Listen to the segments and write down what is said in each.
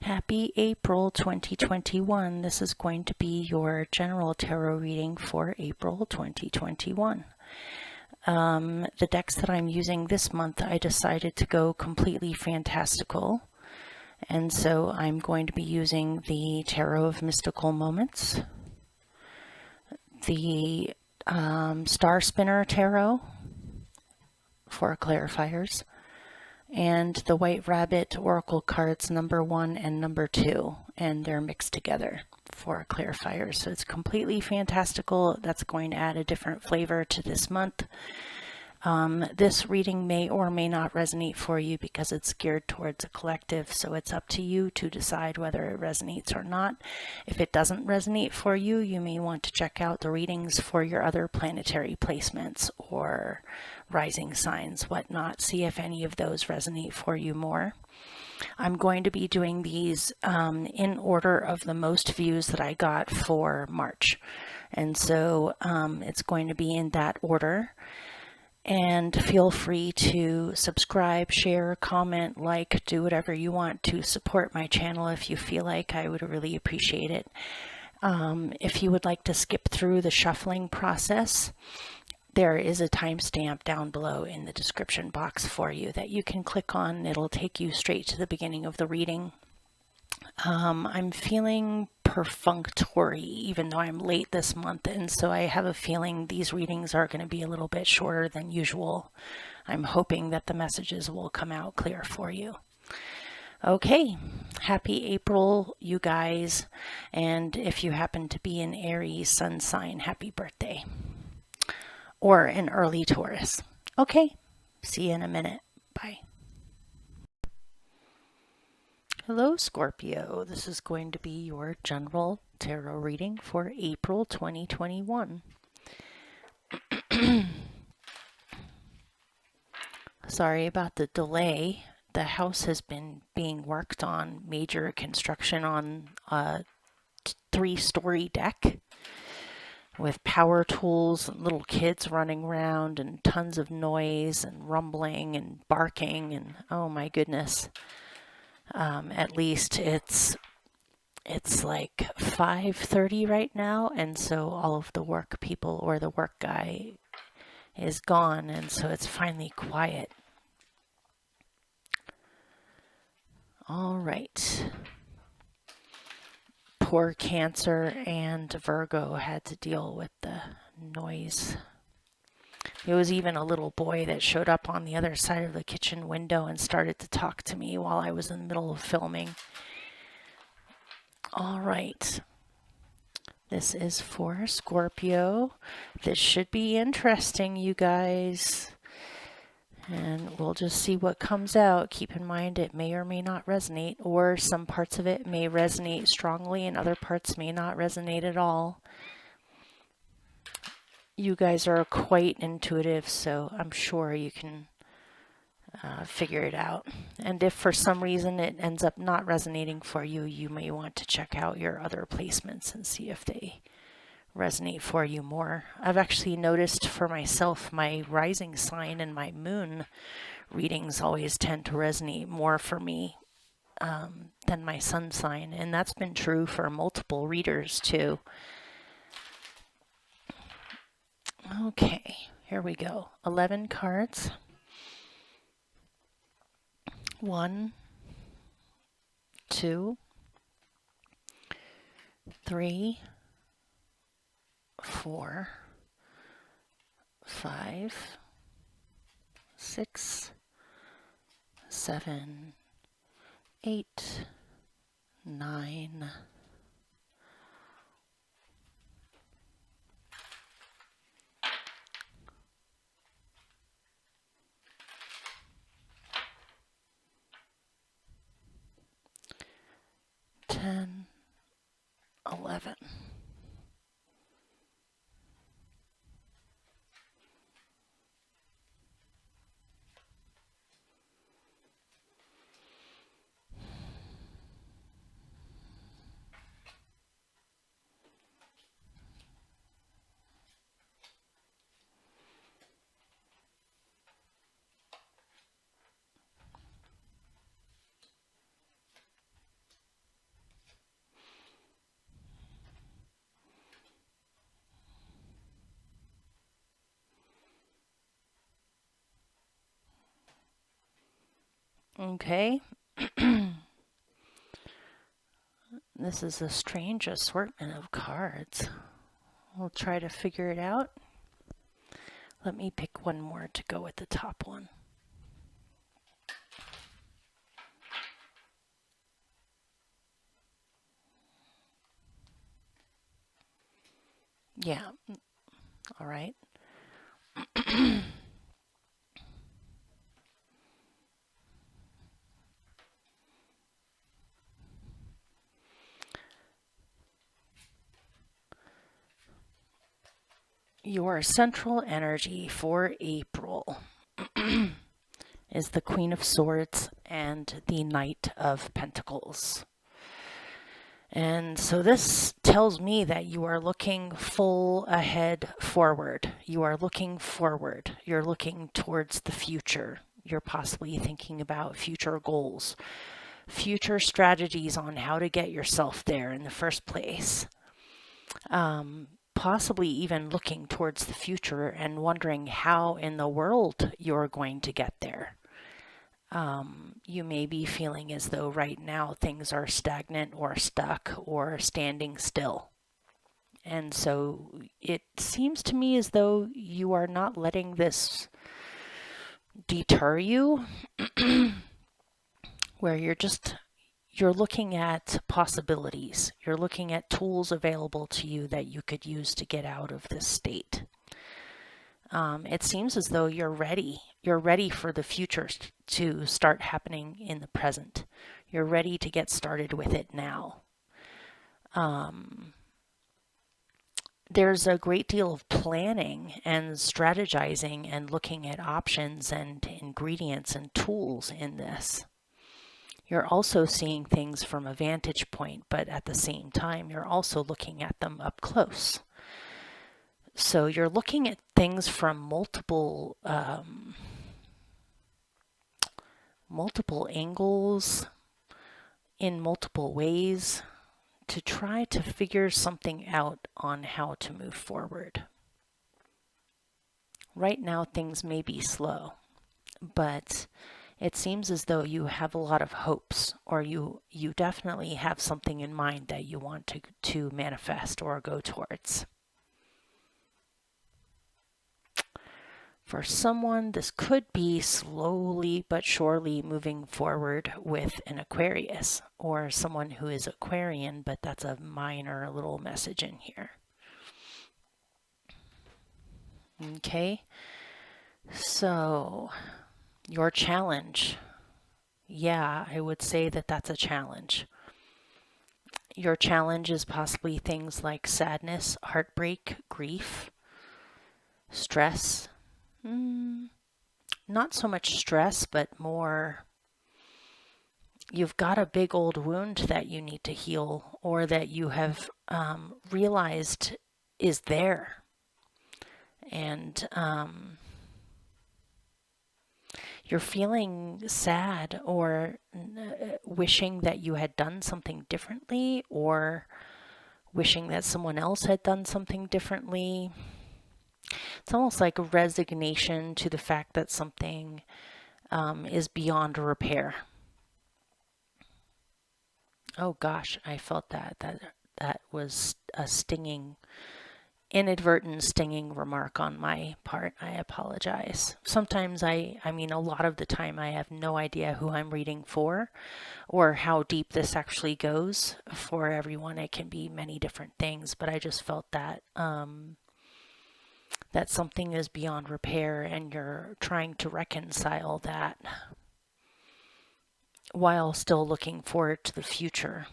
Happy April 2021. This is going to be your general tarot reading for April 2021. The decks that I'm using this month, I decided to go completely fantastical. And so I'm going to be using the Tarot of Mystical Moments, the Star Spinner Tarot for clarifiers, and the White Rabbit Oracle cards number 1 and number 2, and they're mixed together for clarifiers. So it's completely fantastical. That's going to add a different flavor to this month. This reading may or may not resonate for you because it's geared towards a collective, so it's up to you to decide whether it resonates or not. If it doesn't resonate for you, you may want to check out the readings for your other planetary placements or rising signs, whatnot. See if any of those resonate for you more. I'm going to be doing these in order of the most views that I got for March, and so it's going to be in that order. And feel free to subscribe, share, comment, like, do whatever you want to support my channel if you feel like. I would really appreciate it. If you would like to skip through the shuffling process, there is a timestamp down below in the description box for you that you can click on. It'll take you straight to the beginning of the reading. I'm feeling perfunctory even though I'm late this month, and so I have a feeling these readings are going to be a little bit shorter than usual. I'm hoping that the messages will come out clear for you. Okay, happy April, you guys, and if you happen to be an Aries sun sign, happy birthday, or an early Taurus. Okay, see you in a minute. Bye. Hello, Scorpio. This is going to be your general tarot reading for April 2021. Sorry about the delay. The house has been being worked on, major construction on a 3-story deck with power tools and little kids running around and tons of noise and rumbling and barking, and oh my goodness. At least it's like 5:30 right now, and so all of the work people or the work guy is gone, and so it's finally quiet. All right. Poor Cancer and Virgo had to deal with the noise. There was even a little boy that showed up on the other side of the kitchen window and started to talk to me while I was in the middle of filming. All right. This is for Scorpio. This should be interesting, you guys. And we'll just see what comes out. Keep in mind it may or may not resonate, or some parts of it may resonate strongly and other parts may not resonate at all. You guys are quite intuitive, so I'm sure you can figure it out. And if for some reason it ends up not resonating for you, you may want to check out your other placements and see if they resonate for you more. I've actually noticed for myself, my rising sign and my moon readings always tend to resonate more for me than my sun sign, and that's been true for multiple readers too. Okay, here we go. 11 cards. 1, 2, 3, 4, 5, 6, 7, 8, 9, 10, 11. Okay. This is a strange assortment of cards. We'll try to figure it out. Let me pick one more to go with the top one. Yeah, all right. Your central energy for April is the Queen of Swords and the Knight of Pentacles. And so this tells me that you are looking full ahead forward. You are looking forward. You're looking towards the future. You're possibly thinking about future goals, future strategies on how to get yourself there in the first place. Possibly even looking towards the future and wondering how in the world you're going to get there. You may be feeling as though right now things are stagnant or stuck or standing still. And so it seems to me as though you are not letting this deter you, where you're looking at possibilities. You're looking at tools available to you that you could use to get out of this state. It seems as though you're ready. You're ready for the future to start happening in the present. You're ready to get started with it now. There's a great deal of planning and strategizing and looking at options and ingredients and tools in this. You're also seeing things from a vantage point, but at the same time, you're also looking at them up close. So you're looking at things from multiple angles, in multiple ways, to try to figure something out on how to move forward. Right now, things may be slow, but it seems as though you have a lot of hopes, or you definitely have something in mind that you want to manifest or go towards. For someone, this could be slowly but surely moving forward with an Aquarius, or someone who is Aquarian, but that's a minor little message in here. Okay, so your challenge. Yeah, I would say that that's a challenge. Your challenge is possibly things like sadness, heartbreak, grief, stress. Not so much stress, but more you've got a big old wound that you need to heal, or that you have realized is there. And you're feeling sad or wishing that you had done something differently, or wishing that someone else had done something differently. It's almost like a resignation to the fact that something is beyond repair. Oh gosh, I felt that was a inadvertent stinging remark on my part. I apologize. Sometimes I mean, a lot of the time I have no idea who I'm reading for or how deep this actually goes. For everyone, it can be many different things, but I just felt that that something is beyond repair, and you're trying to reconcile that while still looking forward to the future,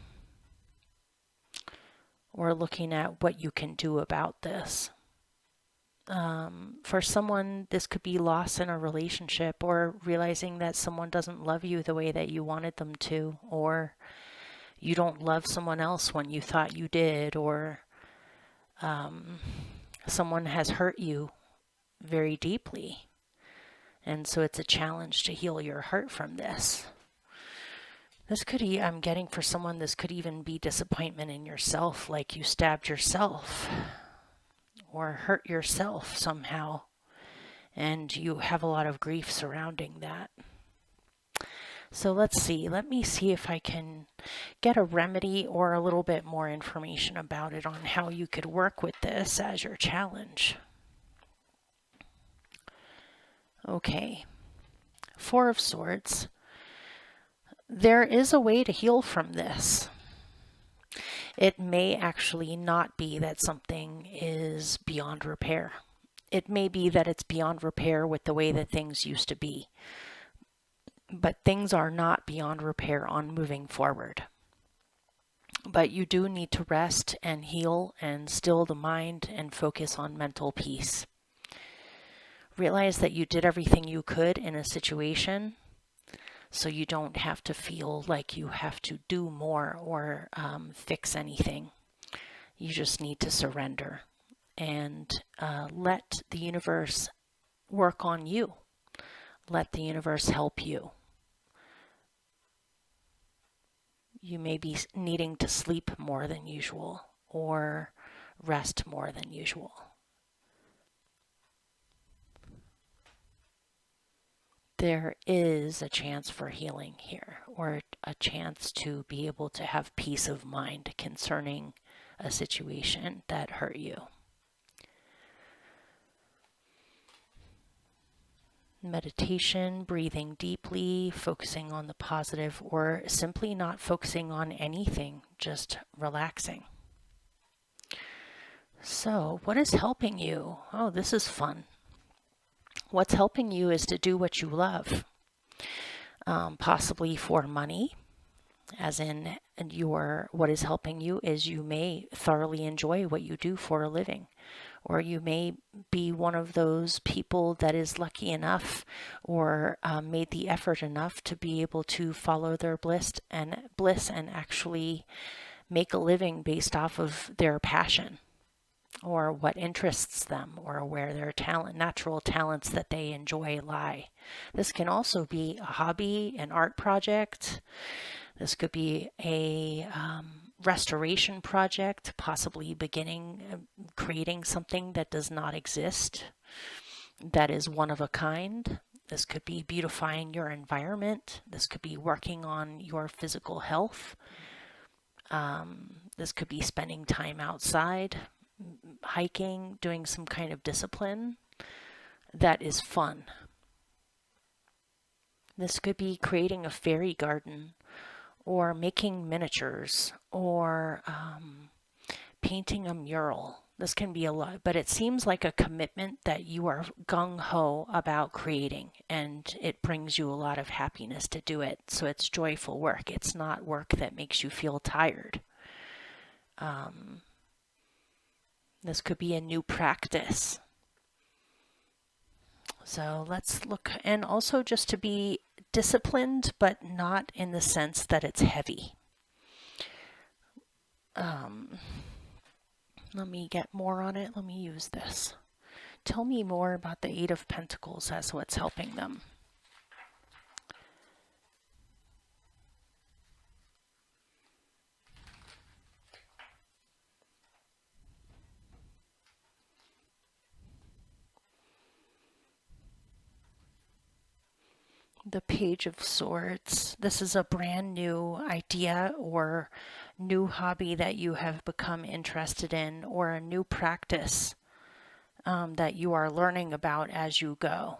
or looking at what you can do about this. For someone, this could be loss in a relationship, or realizing that someone doesn't love you the way that you wanted them to, or you don't love someone else when you thought you did, or someone has hurt you very deeply. And so it's a challenge to heal your heart from this. This could be, I'm getting for someone, this could even be disappointment in yourself, like you stabbed yourself or hurt yourself somehow, and you have a lot of grief surrounding that. So let's see. Let me see if I can get a remedy or a little bit more information about it on how you could work with this as your challenge. Okay. Four of Swords. There is a way to heal from this. It may actually not be that something is beyond repair. It may be that it's beyond repair with the way that things used to be. But things are not beyond repair on moving forward. But you do need to rest and heal and still the mind and focus on mental peace. Realize that you did everything you could in a situation, so you don't have to feel like you have to do more or fix anything. You just need to surrender and let the universe work on you. Let the universe help you. You may be needing to sleep more than usual or rest more than usual. There is a chance for healing here, or a chance to be able to have peace of mind concerning a situation that hurt you. Meditation, breathing deeply, focusing on the positive, or simply not focusing on anything, just relaxing. So, what is helping you? Oh, this is fun. What's helping you is to do what you love, possibly for money, as in what is helping you is you may thoroughly enjoy what you do for a living, or you may be one of those people that is lucky enough or made the effort enough to be able to follow their bliss and actually make a living based off of their passion, or what interests them, or where their natural talents that they enjoy lie. This can also be a hobby, an art project. This could be a restoration project, possibly creating something that does not exist, that is one of a kind. This could be beautifying your environment. This could be working on your physical health. This could be spending time outside, hiking, doing some kind of discipline that is fun. This could be creating a fairy garden, or making miniatures, or painting a mural. This can be a lot, but it seems like a commitment that you are gung-ho about creating, and it brings you a lot of happiness to do it. So it's joyful work. It's not work that makes you feel tired. This could be a new practice. So let's look, and also just to be disciplined, but not in the sense that it's heavy. Let me get more on it. Let me use this. Tell me more about the Eight of Pentacles as what's helping them. The Page of Swords. This is a brand new idea or new hobby that you have become interested in, or a new practice that you are learning about as you go.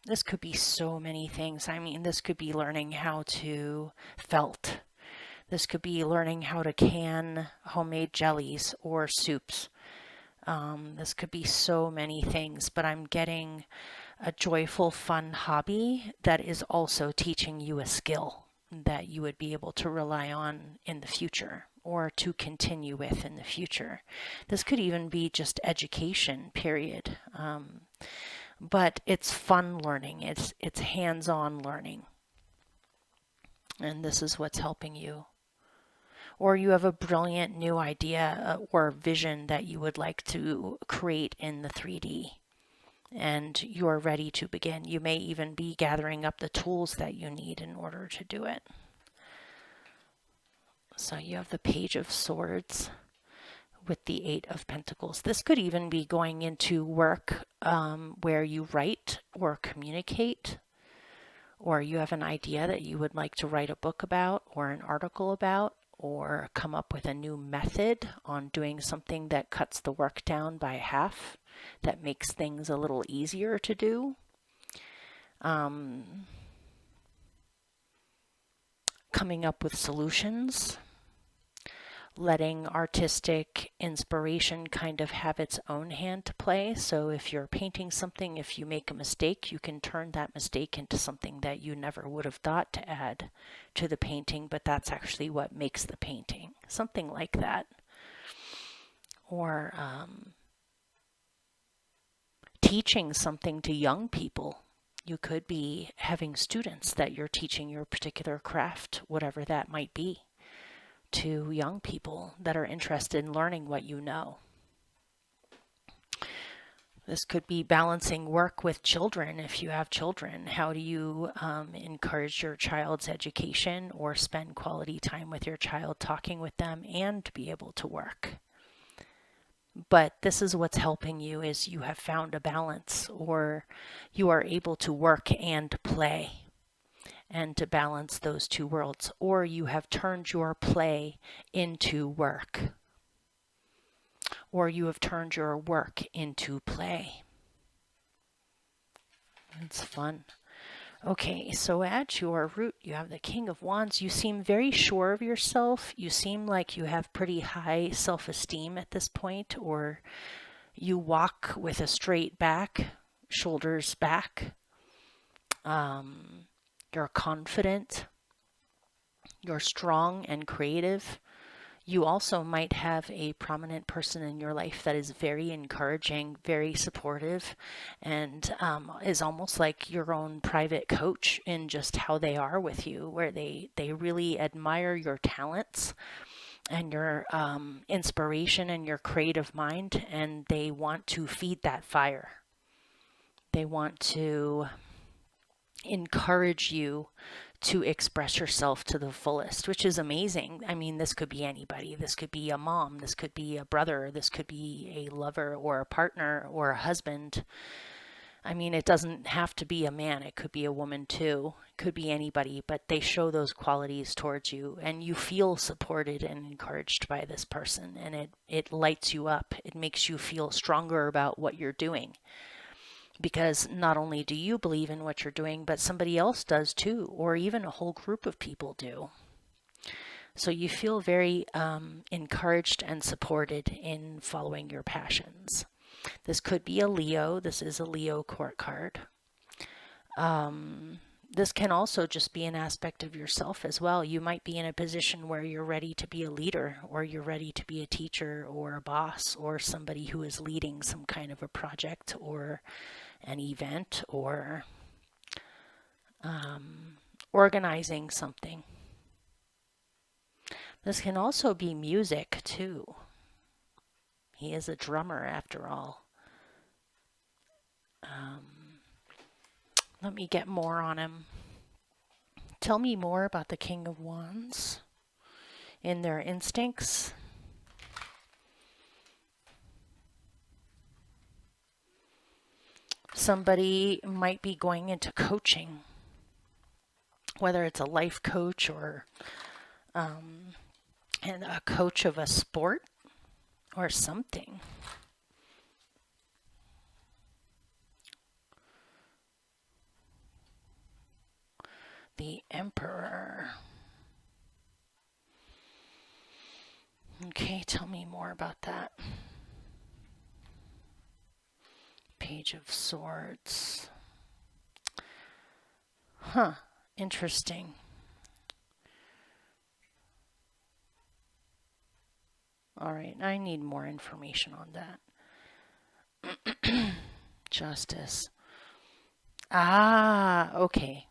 This could be so many things. I mean, this could be learning how to felt. This could be learning how to can homemade jellies or soups. This could be so many things, but I'm getting a joyful, fun hobby that is also teaching you a skill that you would be able to rely on in the future, or to continue with in the future. This could even be just education, period. But it's fun learning. It's hands-on learning. And this is what's helping you. Or you have a brilliant new idea or vision that you would like to create in the 3D. And you're ready to begin. You may even be gathering up the tools that you need in order to do it. So you have the Page of Swords with the Eight of Pentacles. This could even be going into work where you write or communicate, or you have an idea that you would like to write a book about or an article about, or come up with a new method on doing something that cuts the work down by half, that makes things a little easier to do. Coming up with solutions, letting artistic inspiration kind of have its own hand to play. So if you're painting something, if you make a mistake, you can turn that mistake into something that you never would have thought to add to the painting, but that's actually what makes the painting. Something like that. Or teaching something to young people. You could be having students that you're teaching your particular craft, whatever that might be, to young people that are interested in learning what you know. This could be balancing work with children if you have children. How do you encourage your child's education or spend quality time with your child, talking with them, and be able to work? But this is what's helping you, is you have found a balance, or you are able to work and play, and to balance those two worlds, or you have turned your play into work, or you have turned your work into play. It's fun. Okay, so at your root, you have the King of Wands. You seem very sure of yourself. You seem like you have pretty high self-esteem at this point, or you walk with a straight back, shoulders back. You're confident. You're strong and creative. You also might have a prominent person in your life that is very encouraging, very supportive, and is almost like your own private coach in just how they are with you, where they really admire your talents and your inspiration and your creative mind, and they want to feed that fire. They want to encourage you to express yourself to the fullest, which is amazing. I mean, this could be anybody. This could be a mom, this could be a brother, this could be a lover or a partner or a husband. I mean, it doesn't have to be a man. It could be a woman too. It could be anybody, but they show those qualities towards you, and you feel supported and encouraged by this person, and it lights you up. It makes you feel stronger about what you're doing, because not only do you believe in what you're doing, but somebody else does too, or even a whole group of people do. So you feel very encouraged and supported in following your passions. This could be a Leo. This is a Leo court card. This can also just be an aspect of yourself as well. You might be in a position where you're ready to be a leader, or you're ready to be a teacher or a boss, or somebody who is leading some kind of a project or an event, or organizing something. This can also be music too. He is a drummer after all. Let me get more on him. Tell me more about the King of Wands in their instincts. Somebody might be going into coaching, whether it's a life coach or and a coach of a sport or something. The Emperor. Okay, tell me more about that. Page of Swords. Huh, interesting. All right, I need more information on that. Justice. Ah, okay.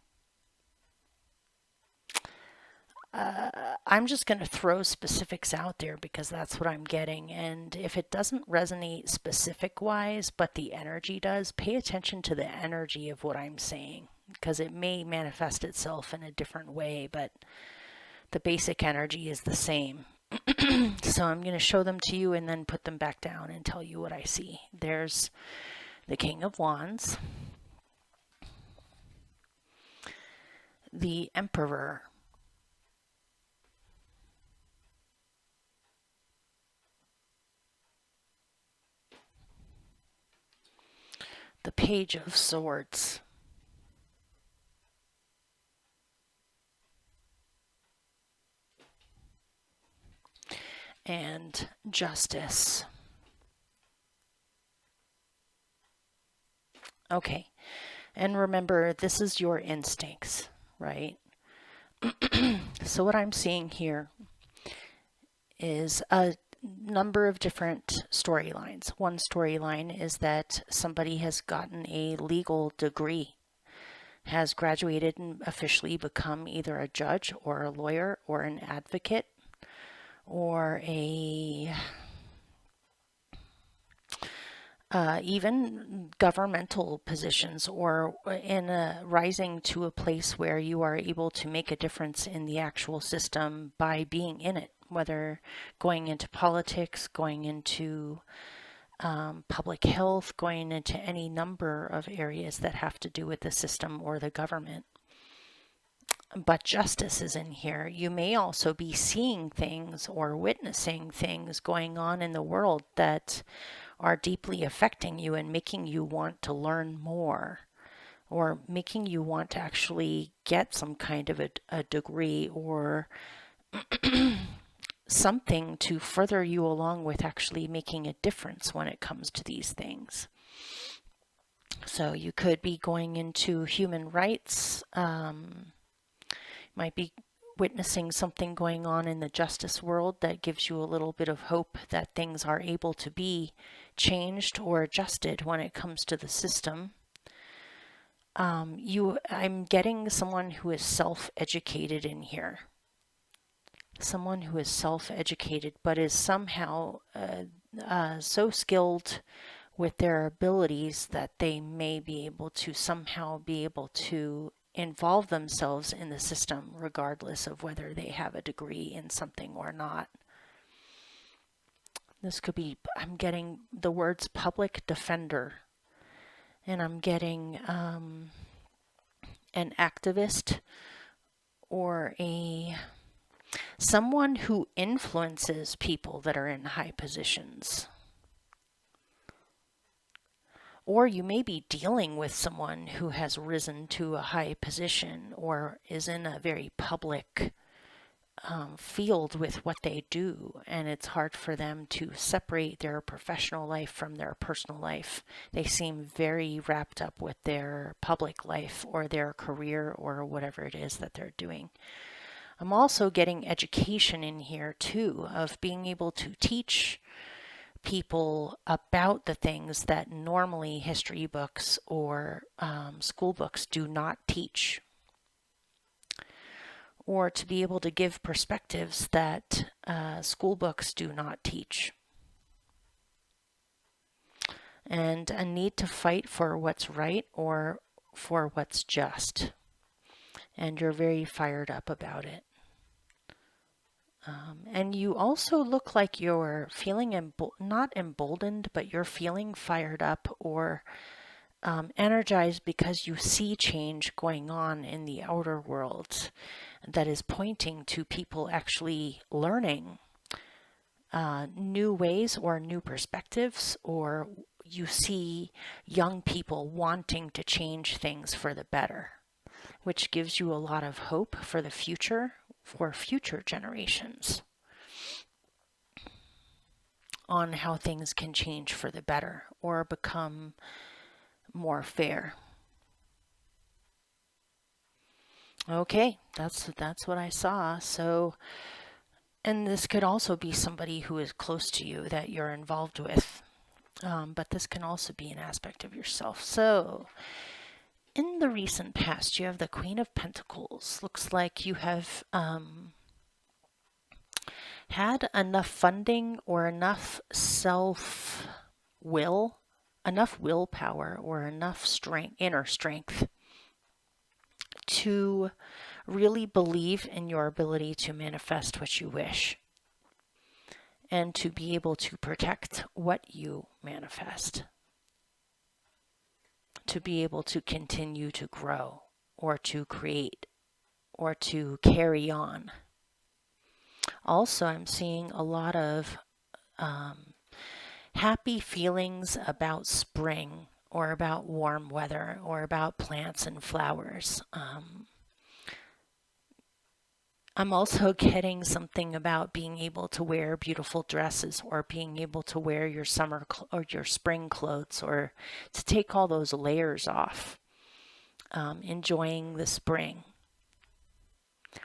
I'm just going to throw specifics out there because that's what I'm getting. And if it doesn't resonate specific-wise, but the energy does, pay attention to the energy of what I'm saying, because it may manifest itself in a different way, but the basic energy is the same. So I'm going to show them to you and then put them back down and tell you what I see. There's the King of Wands. the Emperor, the Page of Swords, and Justice. Okay, and remember, this is your instincts, right? So what I'm seeing here is a number of different storylines. One storyline is that somebody has gotten a legal degree, has graduated and officially become either a judge or a lawyer or an advocate or a even governmental positions, or in a rising to a place where you are able to make a difference in the actual system by being in it, whether going into politics, going into public health, going into any number of areas that have to do with the system or the government. But justice is in here. You may also be seeing things or witnessing things going on in the world that are deeply affecting you and making you want to learn more, or making you want to actually get some kind of a degree or something to further you along with actually making a difference when it comes to these things. So you could be going into human rights, might be witnessing something going on in the justice world that gives you a little bit of hope that things are able to be changed or adjusted when it comes to the system. I'm getting someone who is self-educated in here. Someone who is self-educated but is somehow so skilled with their abilities that they may be able to somehow be able to involve themselves in the system regardless of whether they have a degree in something or not. This could be, I'm getting the words public defender, and I'm getting an activist or someone who influences people that are in high positions. Or you may be dealing with someone who has risen to a high position or is in a very public field with what they do, and it's hard for them to separate their professional life from their personal life. They seem very wrapped up with their public life or their career or whatever it is that they're doing. I'm also getting education in here too, of being able to teach people about the things that normally history books or school books do not teach, or to be able to give perspectives that school books do not teach, and a need to fight for what's right or for what's just, and you're very fired up about it. And you also look like you're feeling not emboldened, but you're feeling fired up or energized because you see change going on in the outer world that is pointing to people actually learning new ways or new perspectives, or you see young people wanting to change things for the better, which gives you a lot of hope for the future, for future generations, on how things can change for the better or become more fair. Okay, that's what I saw. So, and this could also be somebody who is close to you that you're involved with, but this can also be an aspect of yourself. So, in the recent past, you have the Queen of Pentacles. Looks like you have had enough funding or enough self-will, enough willpower or enough strength, inner strength, to really believe in your ability to manifest what you wish and to be able to protect what you manifest, to be able to continue to grow or to create or to carry on. Also, I'm seeing a lot of happy feelings about spring or about warm weather or about plants and flowers. I'm also getting something about being able to wear beautiful dresses or being able to wear your summer or your spring clothes or to take all those layers off, enjoying the spring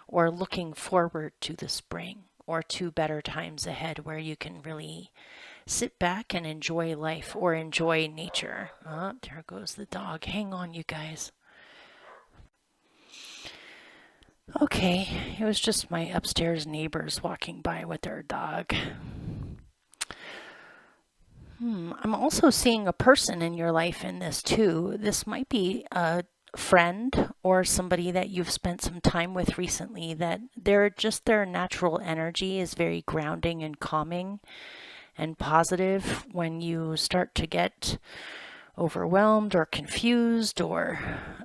or looking forward to the spring or to better times ahead where you can really sit back and enjoy life or enjoy nature. Oh, there goes the dog. Hang on, you guys. Okay, it was just my upstairs neighbors walking by with their dog. I'm also seeing a person in your life in this too. This might be a friend or somebody that you've spent some time with recently that their natural energy is very grounding and calming and positive. When you start to get overwhelmed or confused or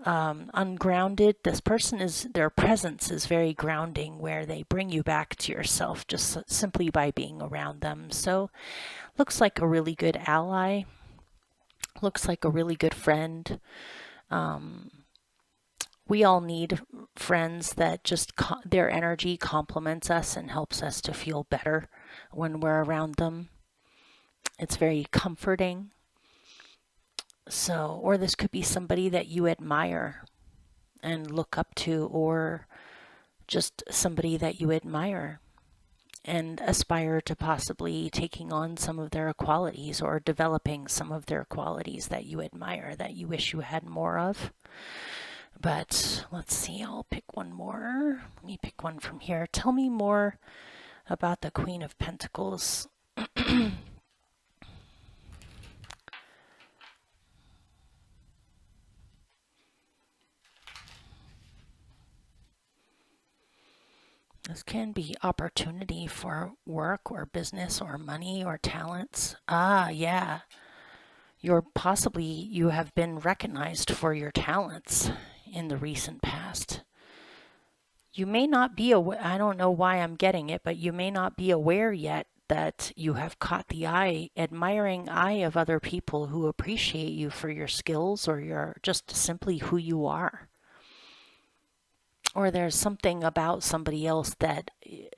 ungrounded, their presence is very grounding, where they bring you back to yourself just simply by being around them. So looks like a really good ally, looks like a really good friend. We all need friends that just their energy complements us and helps us to feel better when we're around them. It's very comforting. So, or this could be somebody that you admire and look up to, or just somebody that you admire and aspire to possibly taking on some of their qualities or developing some of their qualities that you admire, that you wish you had more of. But let's see, I'll pick one more. Let me pick one from here. Tell me more about the Queen of Pentacles. This can be opportunity for work or business or money or talents. Ah, yeah. You have been recognized for your talents in the recent past. You may not be aware, I don't know why I'm getting it, but you may not be aware yet that you have caught the admiring eye of other people who appreciate you for your skills or your just simply who you are. Or there's something about somebody else that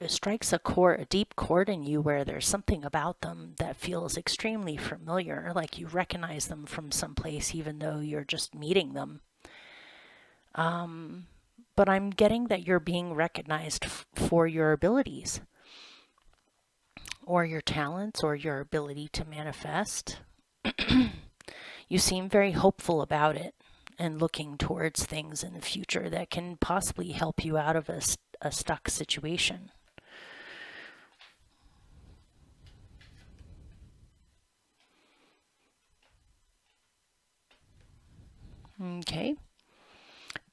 strikes a deep chord in you, where there's something about them that feels extremely familiar, like you recognize them from someplace even though you're just meeting them. But I'm getting that you're being recognized for your abilities or your talents or your ability to manifest. You seem very hopeful about it and looking towards things in the future that can possibly help you out of a stuck situation. Okay,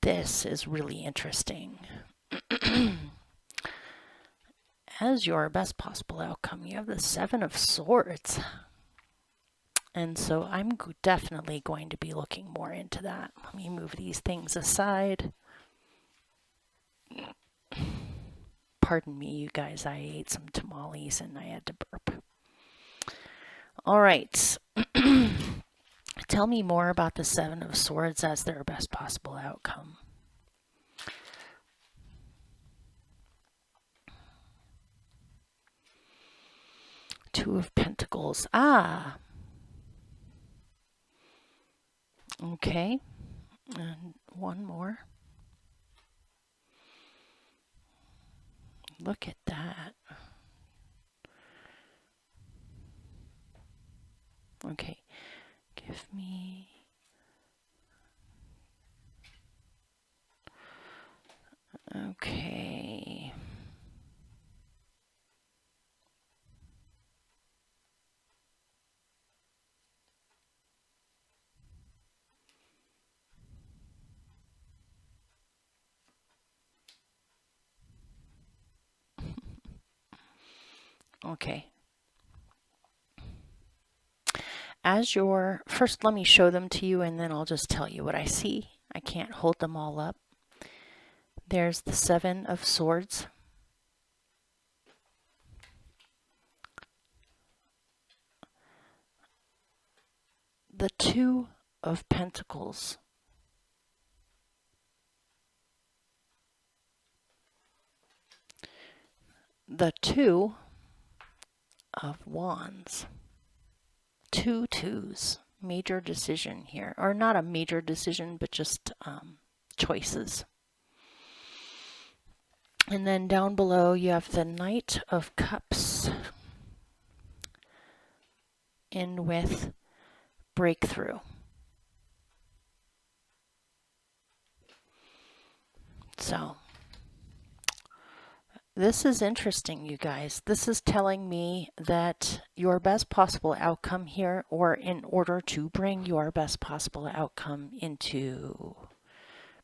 this is really interesting. As your best possible outcome, you have the Seven of Swords. And so I'm definitely going to be looking more into that. Let me move these things aside. Pardon me, you guys, I ate some tamales and I had to burp. All right. Tell me more about the Seven of Swords as their best possible outcome. Two of Pentacles. Ah. Okay. And one more. Look at that. Okay. Give me... Okay. Okay. First let me show them to you and then I'll just tell you what I see. I can't hold them all up. There's the Seven of Swords. The Two of Pentacles. The Two of Wands. Two twos. Major decision here. Or not a major decision, but just choices. And then down below you have the Knight of Cups. In with breakthrough. So this is interesting, you guys. This is telling me that your best possible outcome here, or in order to bring your best possible outcome into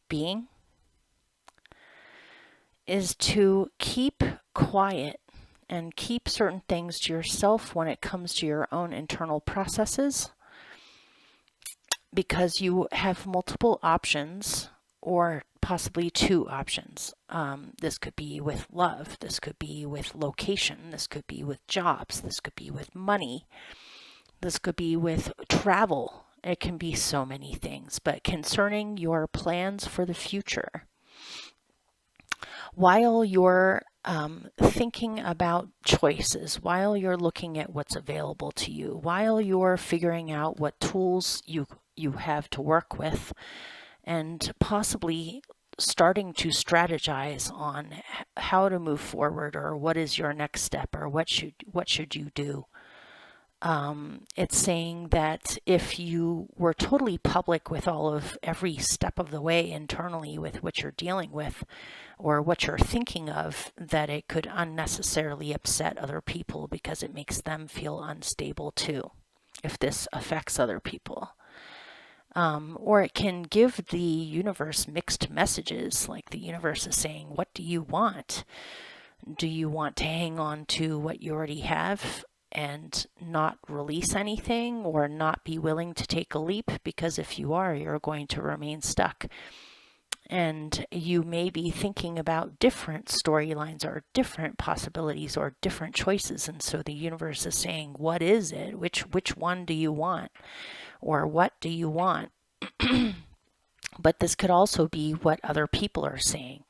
being, is to keep quiet and keep certain things to yourself when it comes to your own internal processes, because you have multiple options, or possibly two options. This could be with love, this could be with location, this could be with jobs, this could be with money, this could be with travel. It can be so many things, but concerning your plans for the future, while you're thinking about choices, while you're looking at what's available to you, while you're figuring out what tools you have to work with, and possibly starting to strategize on how to move forward, or what is your next step, or what should you do. It's saying that if you were totally public with every step of the way internally with what you're dealing with or what you're thinking of, that it could unnecessarily upset other people because it makes them feel unstable too, if this affects other people. Or it can give the universe mixed messages, like the universe is saying, what do you want? Do you want to hang on to what you already have and not release anything, or not be willing to take a leap? Because if you are, you're going to remain stuck. And you may be thinking about different storylines or different possibilities or different choices. And so the universe is saying, what is it? Which one do you want? Or what do you want? But this could also be what other people are saying.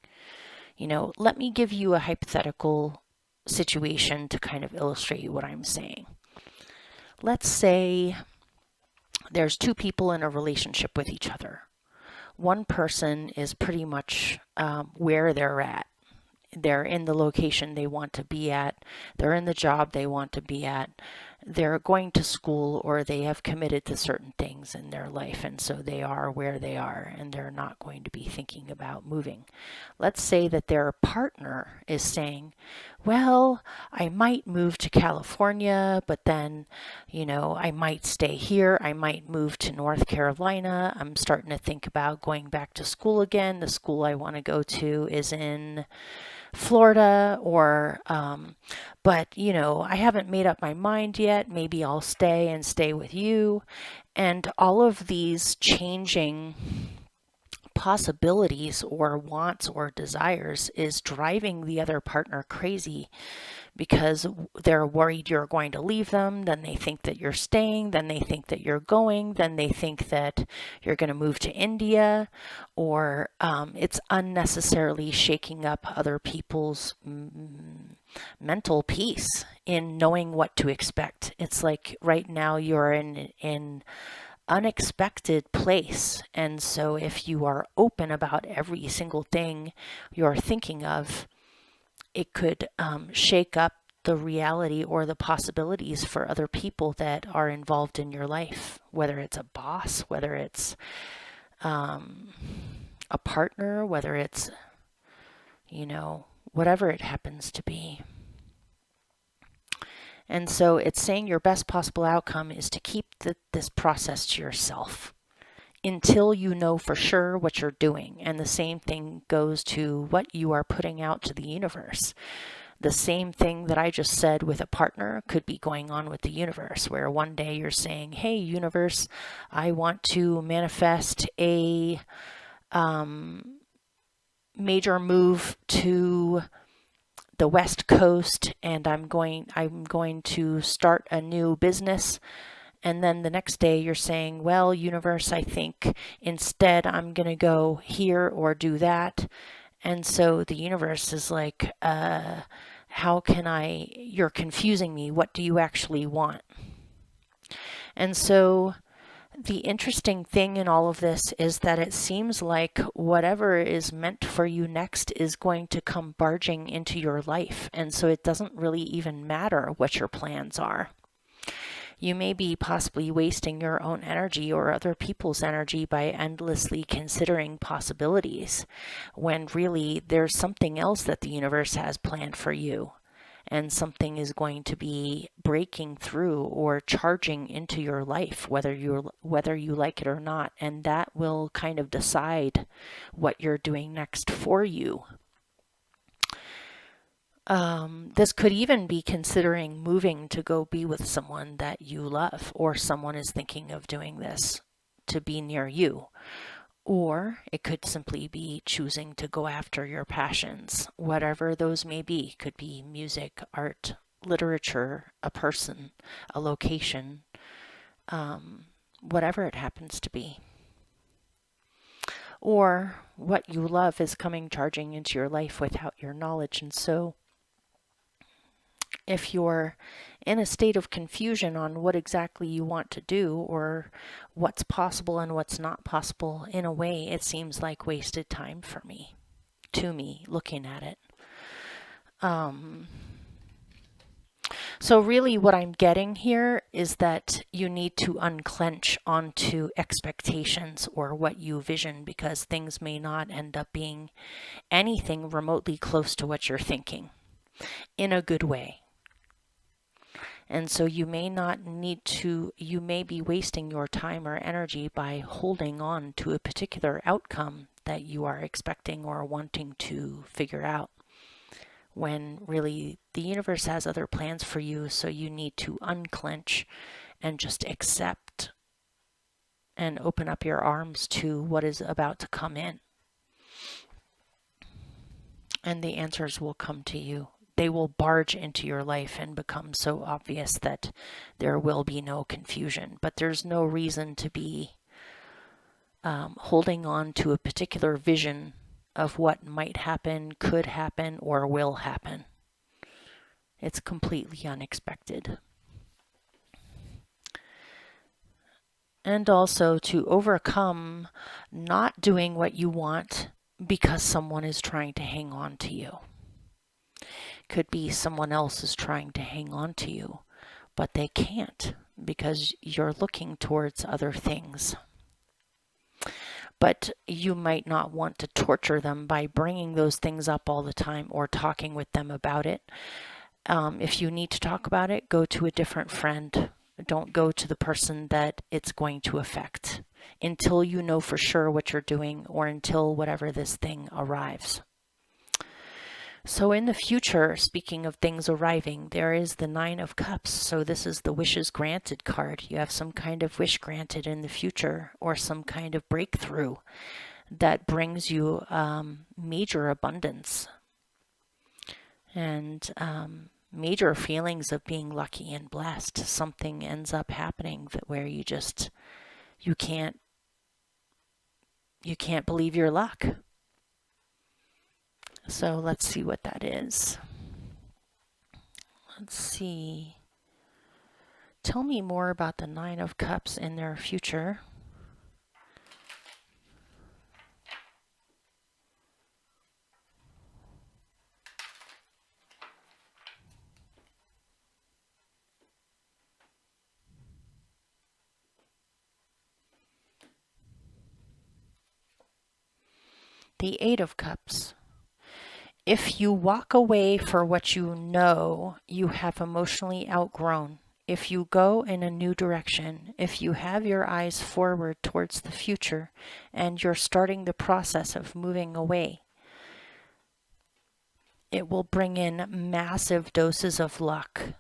You know, let me give you a hypothetical situation to kind of illustrate what I'm saying. Let's say there's two people in a relationship with each other. One person is pretty much where they're at. They're in the location they want to be at. They're in the job they want to be at. They're going to school, or they have committed to certain things in their life, and so they are where they are, and they're not going to be thinking about moving. Let's say that their partner is saying, well, I might move to California, but then, you know, I might stay here. I might move to North Carolina. I'm starting to think about going back to school again. The school I want to go to is in Florida, or but you know, I haven't made up my mind yet. Maybe I'll stay with you. And all of these changing possibilities or wants or desires is driving the other partner crazy, because they're worried you're going to leave them. Then they think that you're staying. Then they think that you're going. Then they think that you're going to move to India, or it's unnecessarily shaking up other people's mental peace in knowing what to expect. It's like right now you're in unexpected place. And so if you are open about every single thing you're thinking of, it could shake up the reality or the possibilities for other people that are involved in your life, whether it's a boss, whether it's a partner, whether it's, you know, whatever it happens to be. And so it's saying your best possible outcome is to keep this process to yourself until you know for sure what you're doing. And the same thing goes to what you are putting out to the universe. The same thing that I just said with a partner could be going on with the universe, where one day you're saying, hey, universe, I want to manifest a major move to the West Coast, and I'm going to start a new business. And then the next day you're saying, well, universe, I think instead I'm going to go here or do that. And so the universe is like, you're confusing me. What do you actually want? And so the interesting thing in all of this is that it seems like whatever is meant for you next is going to come barging into your life. And so it doesn't really even matter what your plans are. You may be possibly wasting your own energy or other people's energy by endlessly considering possibilities, when really there's something else that the universe has planned for you, and something is going to be breaking through or charging into your life, whether you like it or not, and that will kind of decide what you're doing next for you. This could even be considering moving to go be with someone that you love, or someone is thinking of doing this to be near you. Or it could simply be choosing to go after your passions, whatever those may be. Could be music, art, literature, a person, a location, whatever it happens to be. Or what you love is coming charging into your life without your knowledge. And so if you're in a state of confusion on what exactly you want to do, or what's possible and what's not possible, in a way, it seems like wasted time to me, looking at it. So really what I'm getting here is that you need to unclench onto expectations or what you vision, because things may not end up being anything remotely close to what you're thinking in a good way. And so you may be wasting your time or energy by holding on to a particular outcome that you are expecting or wanting to figure out, when really the universe has other plans for you. So you need to unclench and just accept and open up your arms to what is about to come in. And the answers will come to you. They will barge into your life and become so obvious that there will be no confusion. But there's no reason to be holding on to a particular vision of what might happen, could happen, or will happen. It's completely unexpected. And also to overcome not doing what you want because someone is trying to hang on to you. Could be someone else is trying to hang on to you, but they can't because you're looking towards other things. But you might not want to torture them by bringing those things up all the time or talking with them about it. If you need to talk about it, go to a different friend. Don't go to the person that it's going to affect until you know for sure what you're doing, or until whatever this thing arrives. So in the future, speaking of things arriving, there is the 9 of Cups. So this is the wishes granted card. You have some kind of wish granted in the future, or some kind of breakthrough that brings you major abundance and major feelings of being lucky and blessed. Something ends up happening where you can't believe your luck. So let's see what that is. Let's see. Tell me more about the 9 of Cups in their future. The 8 of Cups. If you walk away for what you know you have emotionally outgrown, if you go in a new direction, if you have your eyes forward towards the future and you're starting the process of moving away, it will bring in massive doses of luck.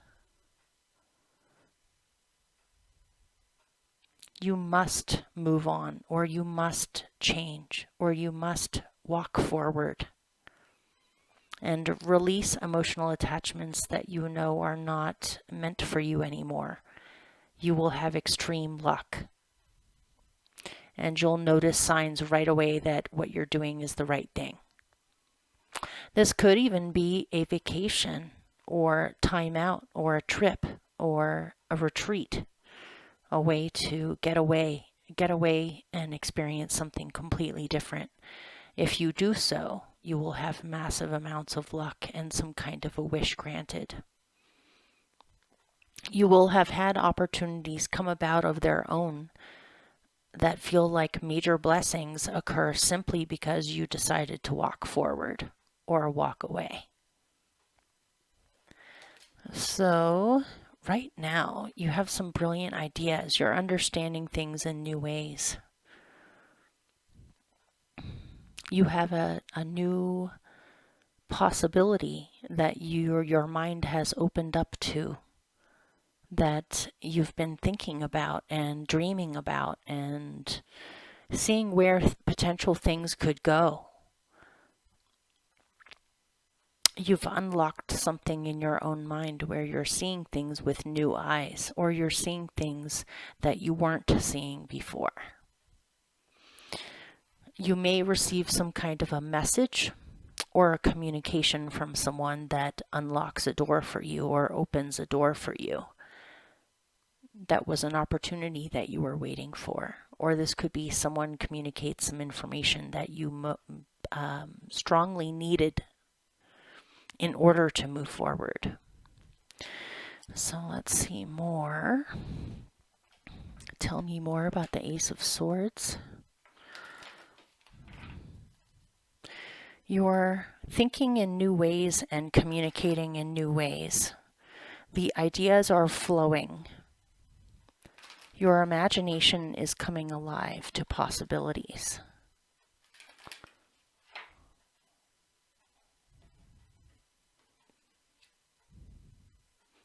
You must move on, or you must change, or you must walk forward and release emotional attachments that you know are not meant for you anymore. You will have extreme luck. And you'll notice signs right away that what you're doing is the right thing. This could even be a vacation or time out or a trip or a retreat, a way to get away and experience something completely different. If you do so, you will have massive amounts of luck and some kind of a wish granted. You will have had opportunities come about of their own that feel like major blessings occur simply because you decided to walk forward or walk away. So right now you have some brilliant ideas. You're understanding things in new ways. You have a new possibility that your mind has opened up to, that you've been thinking about and dreaming about and seeing where potential things could go. You've unlocked something in your own mind where you're seeing things with new eyes, or you're seeing things that you weren't seeing before. You may receive some kind of a message or a communication from someone that unlocks a door for you or opens a door for you. That was an opportunity that you were waiting for. Or this could be someone communicates some information that you strongly needed in order to move forward. So let's see more. Tell me more about the Ace of Swords. You're thinking in new ways and communicating in new ways. The ideas are flowing. Your imagination is coming alive to possibilities.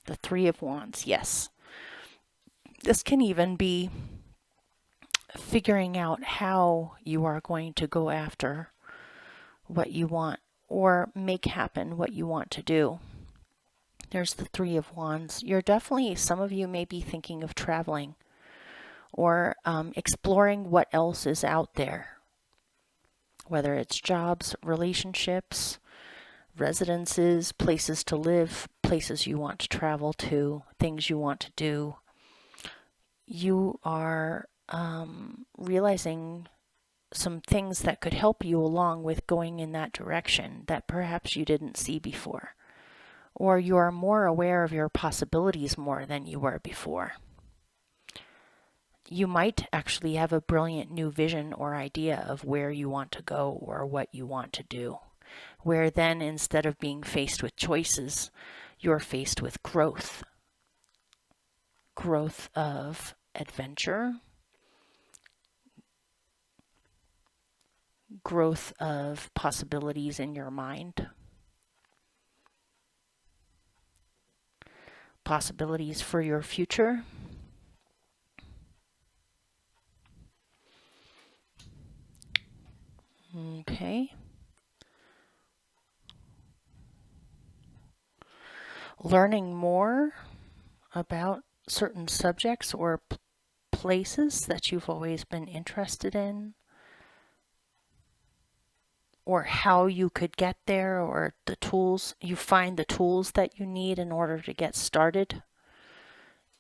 The Three of Wands, yes. This can even be figuring out how you are going to go after what you want or make happen what you want to do. There's the Three of Wands. You're definitely, some of you may be thinking of traveling or exploring what else is out there, whether it's jobs, relationships, residences, places to live, places you want to travel to, things you want to do. You are realizing some things that could help you along with going in that direction that perhaps you didn't see before. Or you are more aware of your possibilities more than you were before. You might actually have a brilliant new vision or idea of where you want to go or what you want to do. Where then, instead of being faced with choices, you're faced with growth. Growth of adventure, growth of possibilities in your mind, possibilities for your future. Okay. Learning more about certain subjects or places that you've always been interested in, or how you could get there, or the tools, you find the tools that you need in order to get started,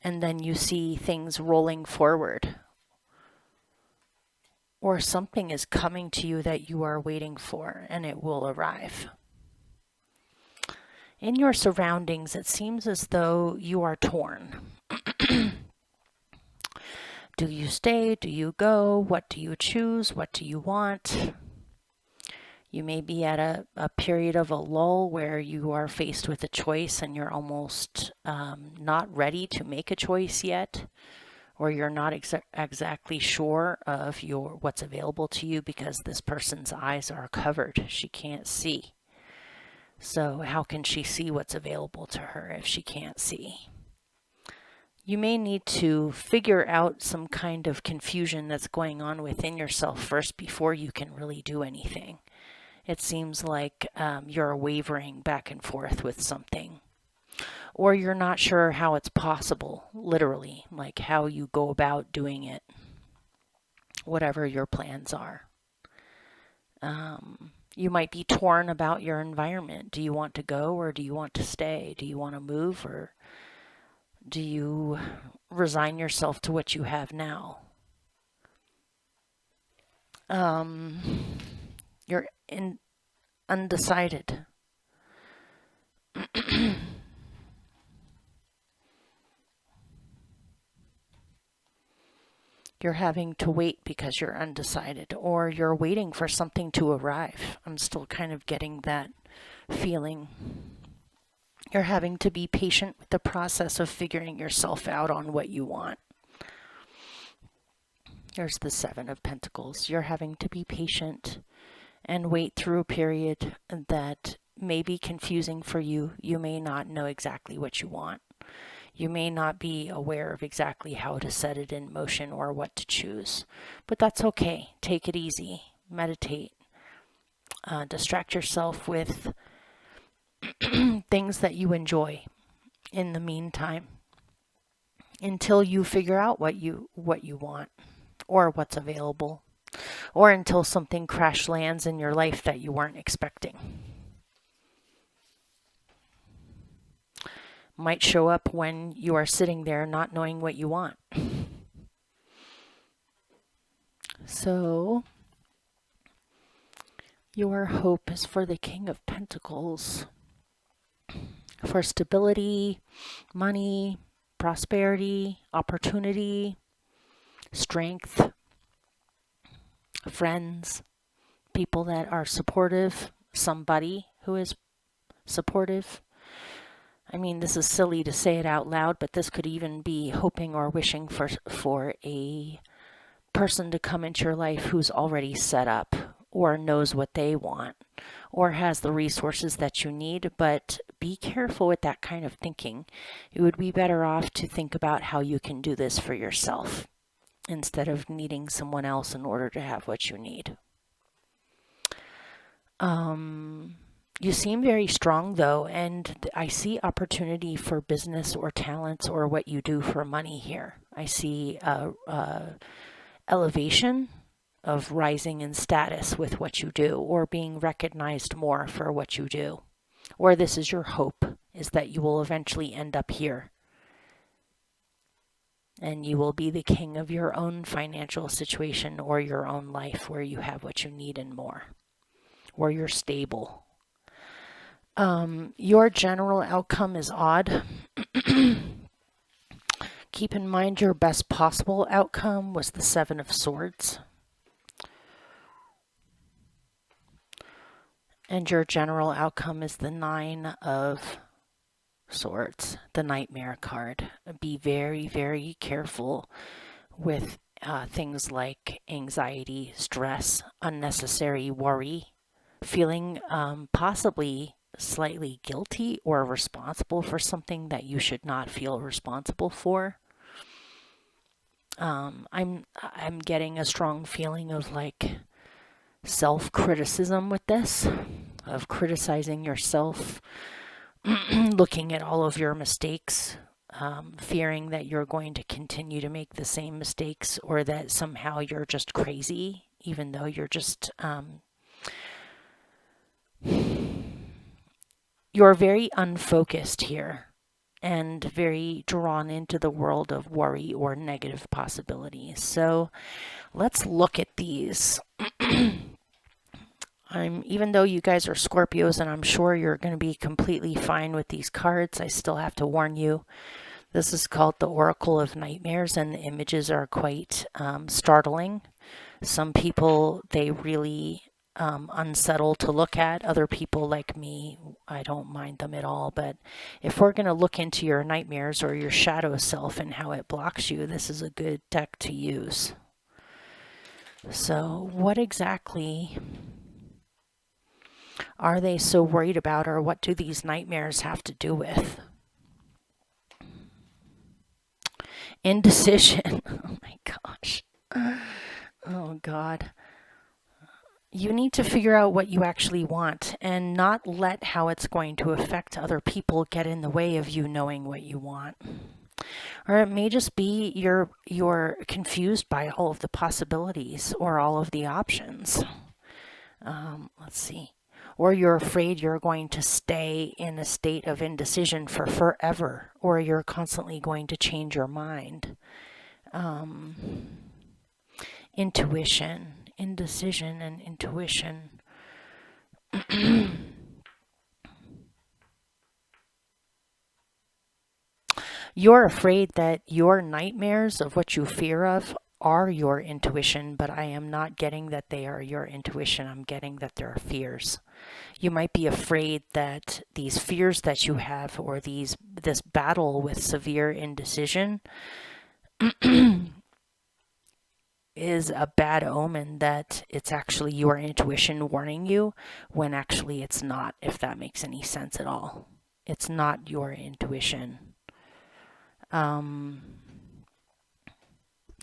and then you see things rolling forward. Or something is coming to you that you are waiting for, and it will arrive. In your surroundings, it seems as though you are torn. Do you stay? Do you go? What do you choose? What do you want? You may be at a period of a lull where you are faced with a choice and you're almost not ready to make a choice yet, or you're not exactly sure of what's available to you because this person's eyes are covered. She can't see. So how can she see what's available to her if she can't see? You may need to figure out some kind of confusion that's going on within yourself first before you can really do anything. It seems like you're wavering back and forth with something, or you're not sure how it's possible, literally, like how you go about doing it, whatever your plans are. You might be torn about your environment. Do you want to go or do you want to stay? Do you want to move or do you resign yourself to what you have now? You're undecided. You're having to wait because you're undecided, or you're waiting for something to arrive. I'm still kind of getting that feeling. You're having to be patient with the process of figuring yourself out on what you want. There's the Seven of Pentacles. You're having to be patient and wait through a period that may be confusing for you. You may not know exactly what you want. You may not be aware of exactly how to set it in motion or what to choose, but that's okay. Take it easy, meditate, distract yourself with things that you enjoy in the meantime until you figure out what you want or what's available, or until something crash lands in your life that you weren't expecting. Might show up when you are sitting there not knowing what you want. So, your hope is for the King of Pentacles, for stability, money, prosperity, opportunity, strength, friends, people that are supportive, somebody who is supportive. I mean, this is silly to say it out loud, but this could even be hoping or wishing for a person to come into your life who's already set up or knows what they want or has the resources that you need. But be careful with that kind of thinking. It would be better off to think about how you can do this for yourself instead of needing someone else in order to have what you need. You seem very strong though, and I see opportunity for business or talents or what you do for money here. I see elevation of rising in status with what you do, or being recognized more for what you do. Or this is your hope, is that you will eventually end up here. And you will be the king of your own financial situation or your own life where you have what you need and more. Or you're stable. Your general outcome is odd. Keep in mind your best possible outcome was the Seven of Swords. And your general outcome is the Nine of Swords, the Nightmare card. Be very, very careful with things like anxiety, stress, unnecessary worry, feeling possibly slightly guilty or responsible for something that you should not feel responsible for. I'm getting a strong feeling of like self-criticism with this, of criticizing yourself, looking at all of your mistakes, fearing that you're going to continue to make the same mistakes, or that somehow you're just crazy, even though you're just you're very unfocused here and very drawn into the world of worry or negative possibilities. So let's look at these. Even though you guys are Scorpios and I'm sure you're going to be completely fine with these cards, I still have to warn you. This is called the Oracle of Nightmares, and the images are quite startling. Some people, they really unsettle to look at. Other people like me, I don't mind them at all. But if we're going to look into your nightmares or your shadow self and how it blocks you, this is a good deck to use. So what exactly are they so worried about, or what do these nightmares have to do with? Indecision. Oh my gosh. Oh God. You need to figure out what you actually want and not let how it's going to affect other people get in the way of you knowing what you want. Or it may just be you're confused by all of the possibilities or all of the options. Let's see. Or you're afraid you're going to stay in a state of indecision for forever, or you're constantly going to change your mind. Intuition, indecision, and intuition. You're afraid that your nightmares of what you fear of are your intuition, but I am not getting that they are your intuition. I'm getting that they're fears. You might be afraid that these fears that you have, or this battle with severe indecision is a bad omen, that it's actually your intuition warning you, when actually it's not, if that makes any sense at all. It's not your intuition.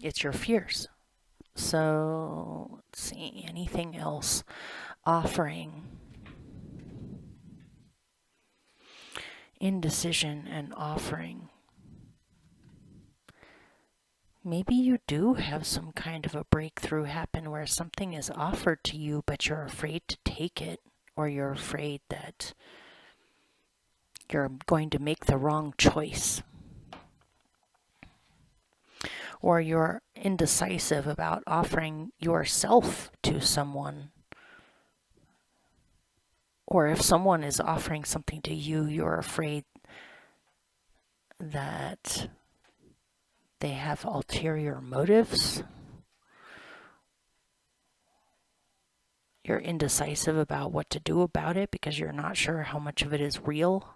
It's your fears. So let's see, anything else? Offering, indecision, and offering. Maybe you do have some kind of a breakthrough happen where something is offered to you, but you're afraid to take it, or you're afraid that you're going to make the wrong choice. Or you're indecisive about offering yourself to someone. Or if someone is offering something to you, you're afraid that they have ulterior motives. You're indecisive about what to do about it because you're not sure how much of it is real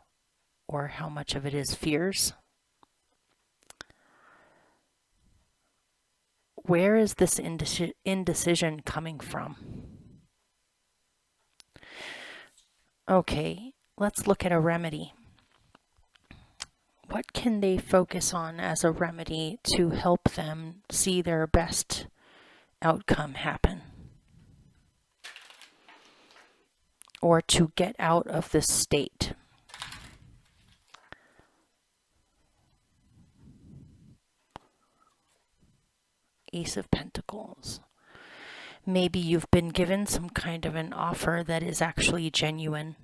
or how much of it is fears. Where is this indecision coming from? Okay, let's look at a remedy. What can they focus on as a remedy to help them see their best outcome happen? Or to get out of this state? Ace of Pentacles. Maybe you've been given some kind of an offer that is actually genuine.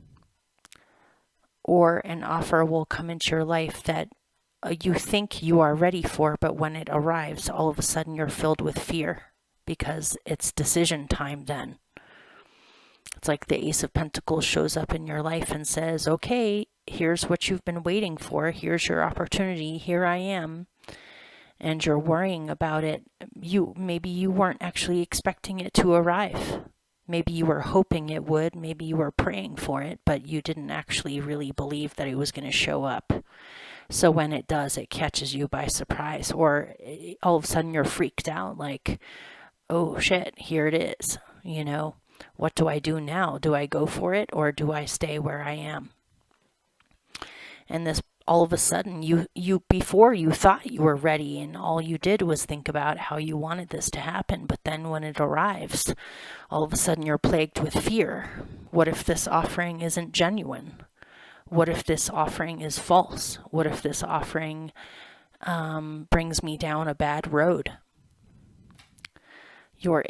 Or an offer will come into your life that you think you are ready for, but when it arrives, all of a sudden you're filled with fear because it's decision time then. It's like the Ace of Pentacles shows up in your life and says, okay, here's what you've been waiting for. Here's your opportunity. Here I am. And you're worrying about it. Maybe you weren't actually expecting it to arrive. Maybe you were hoping it would. Maybe you were praying for it, but you didn't actually really believe that it was going to show up. So when it does, it catches you by surprise, or all of a sudden you're freaked out, like, oh shit, here it is. You know, what do I do now? Do I go for it, or do I stay where I am? And this, all of a sudden, you before you thought you were ready, and all you did was think about how you wanted this to happen. But then when it arrives, all of a sudden you're plagued with fear. What if this offering isn't genuine? What if this offering is false? What if this offering brings me down a bad road? You're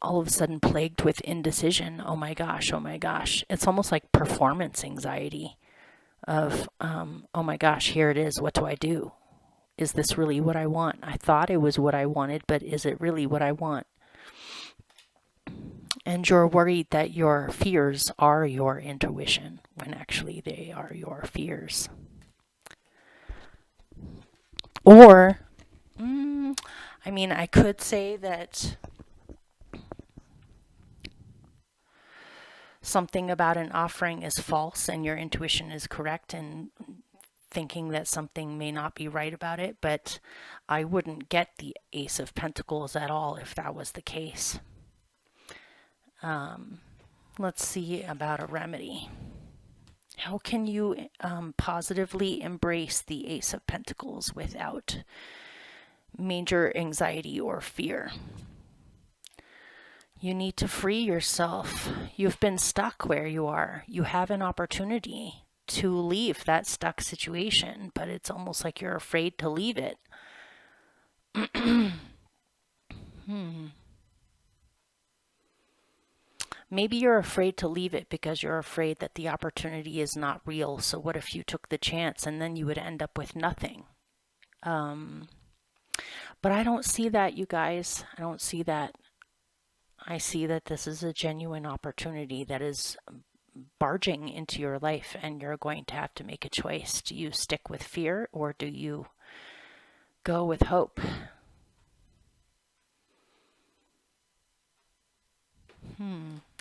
all of a sudden plagued with indecision. Oh my gosh, oh my gosh. It's almost like performance anxiety of, oh my gosh, here it is. What do I do? Is this really what I want? I thought it was what I wanted, but is it really what I want? And you're worried that your fears are your intuition, when actually they are your fears. Or, I mean, I could say that something about an offering is false and your intuition is correct, and thinking that something may not be right about it, but I wouldn't get the Ace of Pentacles at all if that was the case. Let's see about a remedy. How can you positively embrace the Ace of Pentacles without major anxiety or fear? You need to free yourself. You've been stuck where you are. You have an opportunity to leave that stuck situation, but it's almost like you're afraid to leave it. Maybe you're afraid to leave it because you're afraid that the opportunity is not real. So what if you took the chance and then you would end up with nothing? But I don't see that, you guys. I don't see that. I see that this is a genuine opportunity that is barging into your life, and you're going to have to make a choice. Do you stick with fear, or do you go with hope?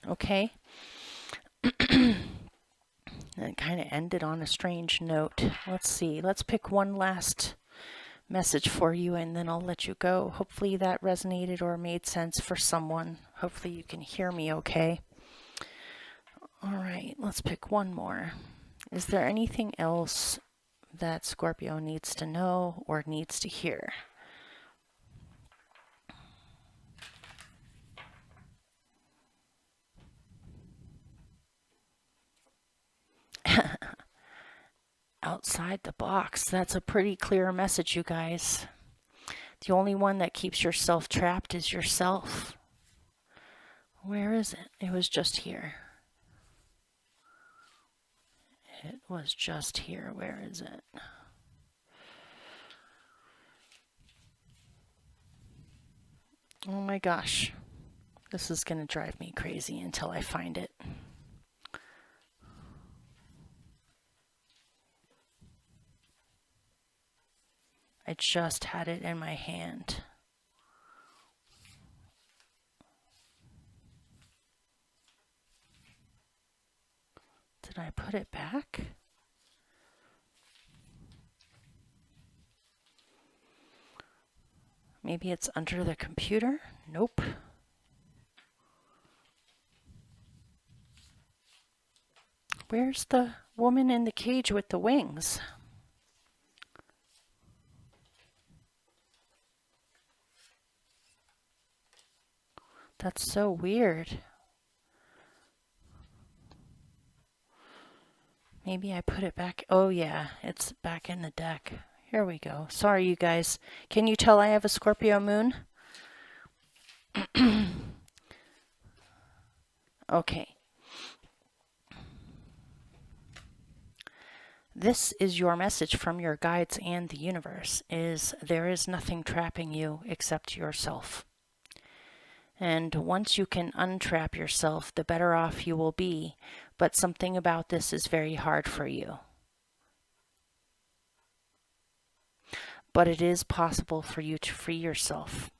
Okay. That kind of ended on a strange note. Let's see. Let's pick one last message for you, and then I'll let you go. Hopefully that resonated or made sense for someone. Hopefully you can hear me okay. All right, let's pick one more. Is there anything else that Scorpio needs to know or needs to hear? Outside the box. That's a pretty clear message, you guys. The only one that keeps yourself trapped is yourself. Where is it? It was just here. It was just here. Where is it? Oh my gosh. This is going to drive me crazy until I find it. I just had it in my hand. Did I put it back? Maybe it's under the computer? Nope. Where's the woman in the cage with the wings? That's so weird. Maybe I put it back. Oh yeah, it's back in the deck. Here we go. Sorry, you guys. Can you tell I have a Scorpio moon? Okay. This is your message from your guides and the universe, is there is nothing trapping you except yourself. And once you can untrap yourself, the better off you will be. But something about this is very hard for you. But it is possible for you to free yourself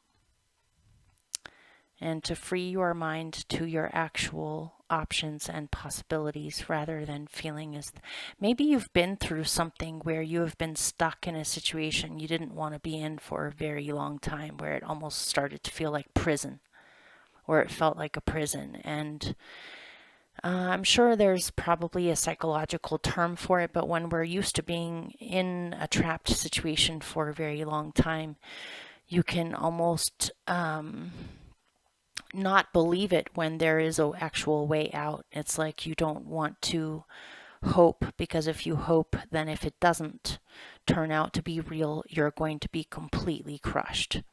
and to free your mind to your actual options and possibilities, rather than feeling as maybe you've been through something where you have been stuck in a situation you didn't want to be in for a very long time, where it almost started to feel like prison, or it felt like a prison. And I'm sure there's probably a psychological term for it, but when we're used to being in a trapped situation for a very long time, you can almost not believe it when there is an actual way out. It's like you don't want to hope, because if you hope, then if it doesn't turn out to be real, you're going to be completely crushed.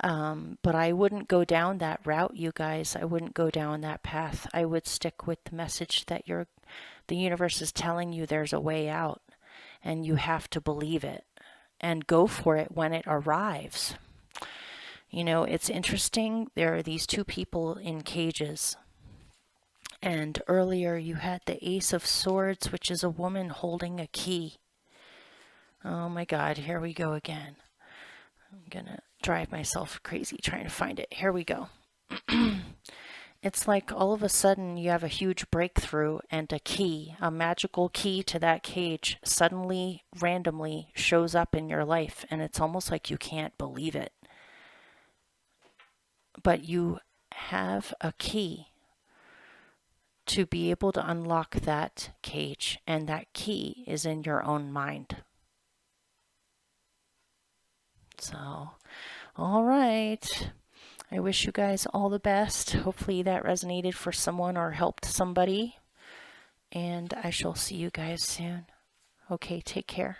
But I wouldn't go down that route, you guys. I wouldn't go down that path. I would stick with the message that the universe is telling you there's a way out, and you have to believe it and go for it when it arrives. You know, it's interesting. There are these two people in cages. And earlier you had the Ace of Swords, which is a woman holding a key. Oh my God, here we go again. I'm gonna drive myself crazy trying to find it. Here we go. It's like all of a sudden you have a huge breakthrough, and a key, a magical key to that cage, suddenly, randomly shows up in your life, and it's almost like you can't believe it. But you have a key to be able to unlock that cage, and that key is in your own mind. So, all right. I wish you guys all the best. Hopefully that resonated for someone or helped somebody. And I shall see you guys soon. Okay, take care.